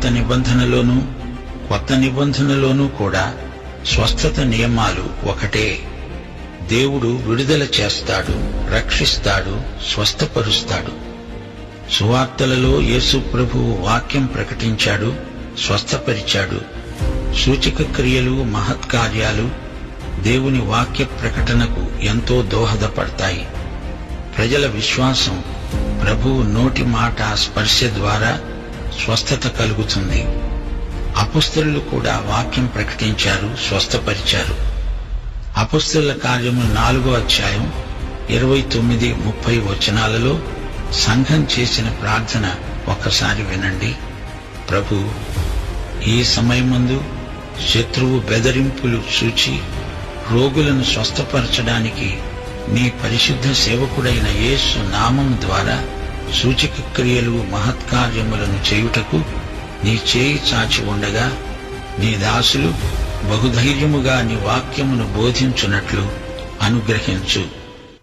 పాత నిబంధనలోనూ కొత్త నిబంధనలోనూ కూడా స్వస్థత నియమాలు ఒకటే. దేవుడు విడుదల చేస్తాడు, రక్షిస్తాడు, స్వస్థపరుస్తాడు. సువార్తలలో యేసు ప్రభువు వాక్యం ప్రకటించాడు, స్వస్థపరిచాడు. సూచక క్రియలు, మహత్కార్యాలు దేవుని వాక్య ప్రకటనకు ఎంతో దోహదపడతాయి. ప్రజల విశ్వాసం ప్రభువు నోటి మాట స్పర్శ ద్వారా స్వస్థత కలుగుతుంది. అపొస్తలులు కూడా వాక్యం ప్రకటించారు, స్వస్థపరిచారు. అపొస్తలుల కార్యములు 4వ అధ్యాయం 29-30 వచనాలలో సంఘం చేసిన ప్రార్థన ఒక్కసారి వినండి. ప్రభు, ఈ సమయమందు శత్రువు బెదిరింపులు చూచి రోగులను స్వస్థపరచడానికి నీ పరిశుద్ధ సేవకుడైన యేసు నామం ద్వారా సూచక క్రియలు, మహత్కార్యములను చేయుటకు నీ చేయి చాచి ఉండగా నీ దాసులు బహుధైర్యముగా నీ వాక్యమును బోధించున్నట్లు అనుగ్రహించు.